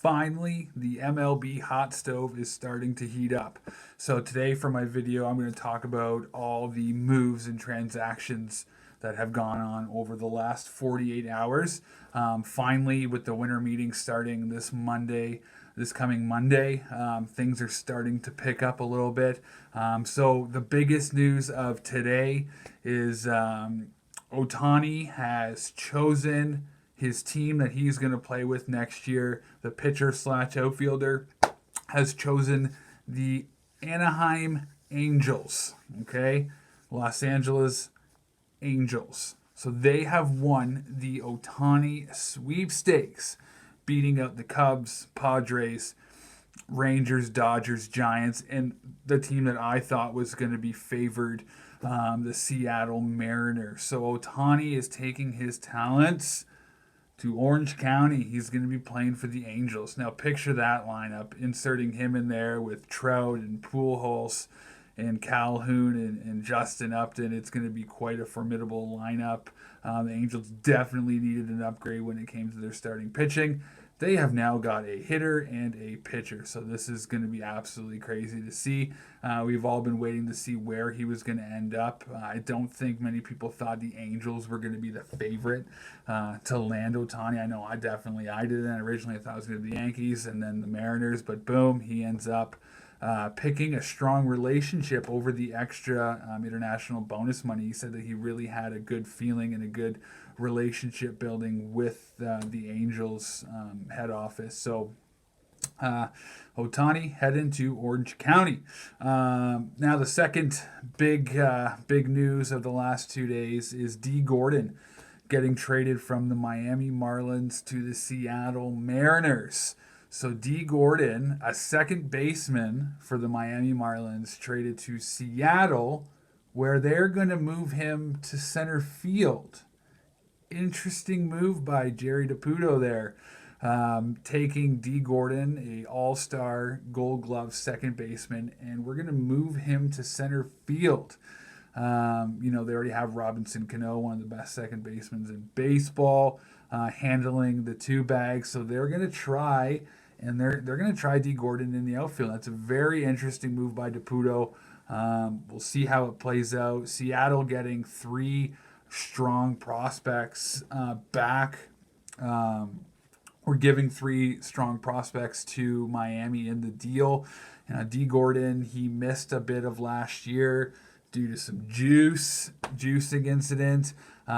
Finally, the MLB hot stove is starting to heat up. So, today for my video, I'm going to talk about all the moves and transactions that have gone on over the last 48 hours. Finally, with the winter meeting starting this coming Monday, things are starting to pick up a little bit. So, the biggest news of today is Otani has chosen his team that he's going to play with next year. The pitcher slash outfielder has chosen the Anaheim Angels. Okay, Los Angeles Angels. So they have won the Otani sweepstakes, beating out the Cubs, Padres, Rangers, Dodgers, Giants, and the team that I thought was going to be favored, the Seattle Mariners. So Otani is taking his talents to Orange County. He's going to be playing for the Angels. Now picture that lineup, inserting him in there with Trout and Pujols and Calhoun and Justin Upton. It's going to be quite a formidable lineup. The Angels definitely needed an upgrade when it came to their starting pitching. They have now got a hitter and a pitcher, so this is going to be absolutely crazy to see. We've all been waiting to see where he was going to end up. I don't think many people thought the Angels were going to be the favorite to land Otani. I know I did, and originally I thought it was going to be the Yankees and then the Mariners, but boom, he ends up picking a strong relationship over the extra international bonus money. He said that he really had a good feeling and a good relationship building with the Angels head office. So Otani heading to Orange County. Now the second big news of the last 2 days is D. Gordon getting traded from the Miami Marlins to the Seattle Mariners. So D. Gordon, a second baseman for the Miami Marlins, traded to Seattle, where they're going to move him to center field. Interesting move by Jerry DiPuto there, taking D. Gordon, a all-star Gold Glove second baseman, and we're going to move him to center field. They already have Robinson Cano, one of the best second basemen in baseball, handling the two bags. So they're going to try, and they're going to try D. Gordon in the outfield. That's a very interesting move by DiPuto. We'll see how it plays out. Seattle getting three strong prospects back. We're giving three strong prospects to Miami in the deal. D. Gordon, he missed a bit of last year due to some juicing incident.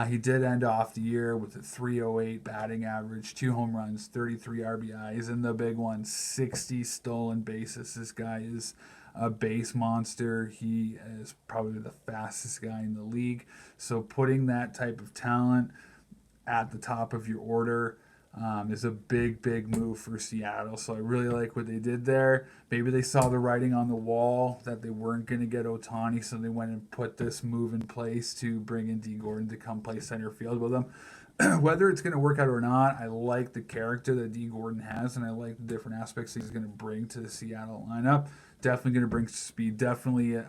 He did end off the year with a 308 batting average, 2 home runs, 33 RBIs, and the big one, 60 stolen bases. This guy is a base monster. He is probably the fastest guy in the league. So putting that type of talent at the top of your order is a big move for Seattle. So I really like what they did there. Maybe they saw the writing on the wall that they weren't going to get Otani, so they went and put this move in place to bring in D. Gordon to come play center field with them. Whether it's going to work out or not, I like the character that D. Gordon has, and I like the different aspects he's going to bring to the Seattle lineup. Definitely going to bring speed. Definitely,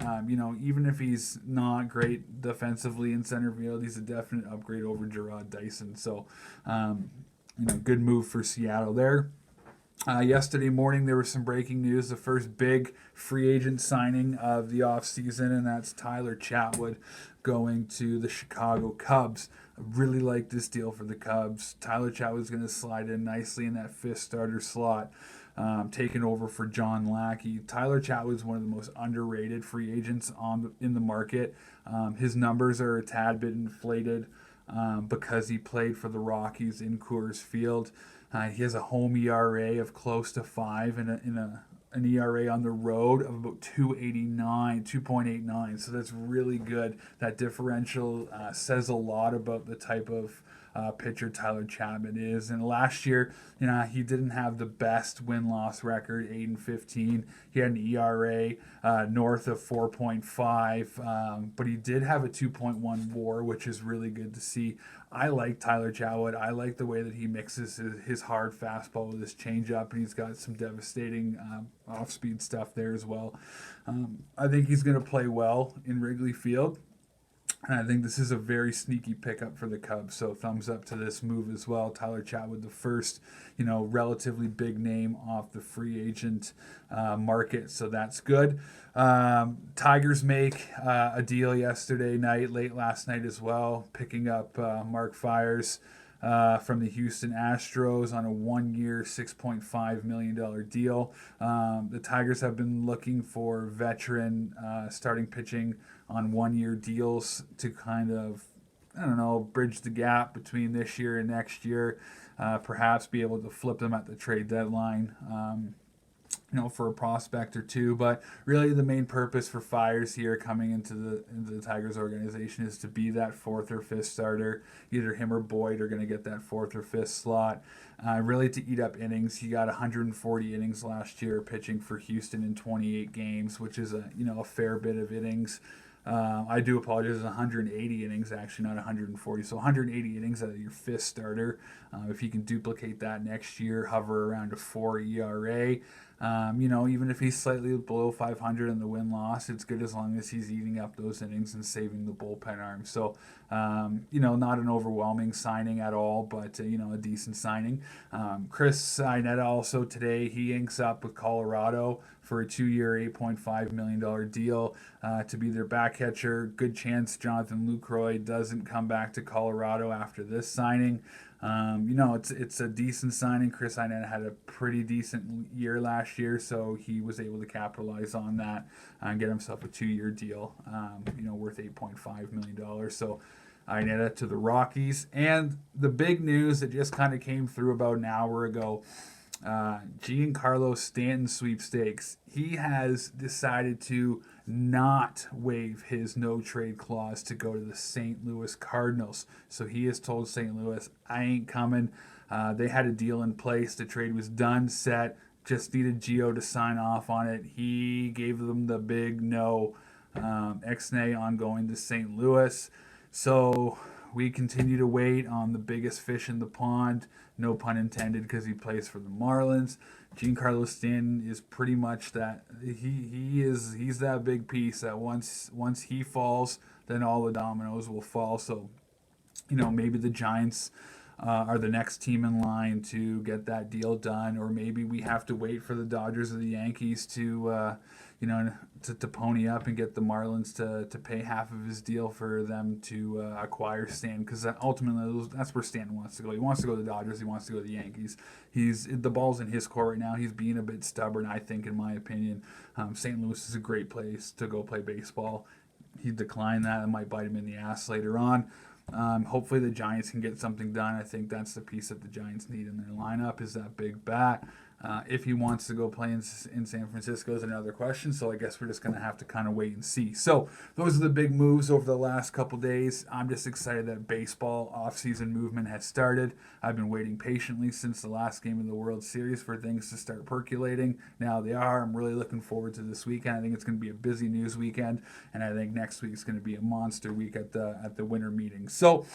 even if he's not great defensively in center field, he's a definite upgrade over Gerard Dyson. So, good move for Seattle there. Yesterday morning, there was some breaking news. The first big free agent signing of the offseason, and that's Tyler Chatwood going to the Chicago Cubs. I really like this deal for the Cubs. Tyler Chatwood's going to slide in nicely in that fifth starter slot, taking over for John Lackey. Tyler Chatwood's one of the most underrated free agents in the market. His numbers are a tad bit inflated because he played for the Rockies in Coors Field. He has a home ERA of close to 5 and an ERA on the road of about 2.89. So that's really good. That differential says a lot about the type of pitcher Tyler Chapman is. And last year, he didn't have the best win-loss record, 8-15. He had an ERA north of 4.5, but he did have a 2.1 WAR, which is really good to see. I like Tyler Chatwood. I like the way that he mixes his hard fastball with his changeup, and he's got some devastating off-speed stuff there as well. I think he's going to play well in Wrigley Field. And I think this is a very sneaky pickup for the Cubs. So thumbs up to this move as well. Tyler Chatwood, the first, relatively big name off the free agent market. So that's good. Tigers make a deal yesterday night, late last night as well, picking up Mark Fiers from the Houston Astros on a 1-year, $6.5 million deal. The Tigers have been looking for veteran starting pitching on 1-year deals to kind of, I don't know, bridge the gap between this year and next year, perhaps be able to flip them at the trade deadline. For a prospect or two. But really the main purpose for Fiers here coming into the Tigers organization is to be that fourth or fifth starter. Either him or Boyd are going to get that fourth or fifth slot. Really to eat up innings. He got 140 innings last year pitching for Houston in 28 games, which is a fair bit of innings. I do apologize, 180 innings actually, not 140. So 180 innings out of your fifth starter. If he can duplicate that next year, hover around a 4 ERA. Even if he's slightly below 500 in the win-loss, it's good as long as he's eating up those innings and saving the bullpen arm. So, not an overwhelming signing at all, but, a decent signing. Chris Iannetta also today, he inks up with Colorado for a 2-year, $8.5 million deal to be their back catcher. Good chance Jonathan Lucroy doesn't come back to Colorado after this signing. It's a decent signing. Chris Iannetta had a pretty decent year last year, so he was able to capitalize on that and get himself a 2-year deal, worth $8.5 million. So Iannetta to the Rockies. And the big news that just kind of came through about an hour ago, Giancarlo Stanton sweepstakes. He has decided to not waive his no trade clause to go to the St. Louis Cardinals. So he has told St. Louis, I ain't coming. They had a deal in place. The trade was done, set. Just needed Gio to sign off on it. He gave them the big no, ex-nay on going to St. Louis. So we continue to wait on the biggest fish in the pond, no pun intended, because he plays for the Marlins. Giancarlo Stanton is pretty much that. He's that big piece that once he falls, then all the dominoes will fall. So, maybe the Giants are the next team in line to get that deal done, or maybe we have to wait for the Dodgers or the Yankees to pony up and get the Marlins to pay half of his deal for them to acquire Stanton, because ultimately that's where Stanton wants to go. He wants to go to the Dodgers. He wants to go to the Yankees. The ball's in his court right now. He's being a bit stubborn, I think, in my opinion. St. Louis is a great place to go play baseball. He declined that. It might bite him in the ass later on. Hopefully the Giants can get something done. I think that's the piece that the Giants need in their lineup is that big bat. If he wants to go play in San Francisco is another question, so I guess we're just going to have to kind of wait and see. So those are the big moves over the last couple days. I'm just excited that baseball offseason movement has started. I've been waiting patiently since the last game of the World Series for things to start percolating. Now they are. I'm really looking forward to this weekend. I think it's going to be a busy news weekend, and I think next week is going to be a monster week at the winter meetings. So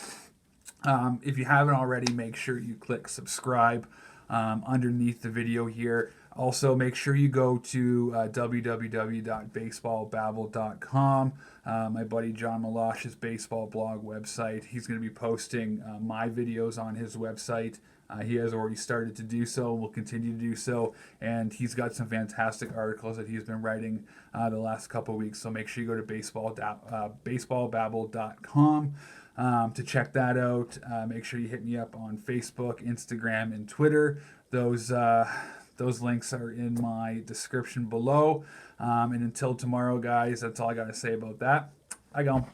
if you haven't already, make sure you click subscribe underneath the video here. Also, make sure you go to www.baseballbabble.com. My buddy John Malash's baseball blog website. He's going to be posting my videos on his website. He has already started to do so, will continue to do so, and he's got some fantastic articles that he's been writing the last couple of weeks. So make sure you go to baseballbabble.com to check that out. Make sure you hit me up on Facebook, Instagram, and Twitter. Those links are in my description below. And until tomorrow, guys, that's all I got to say about that. I go.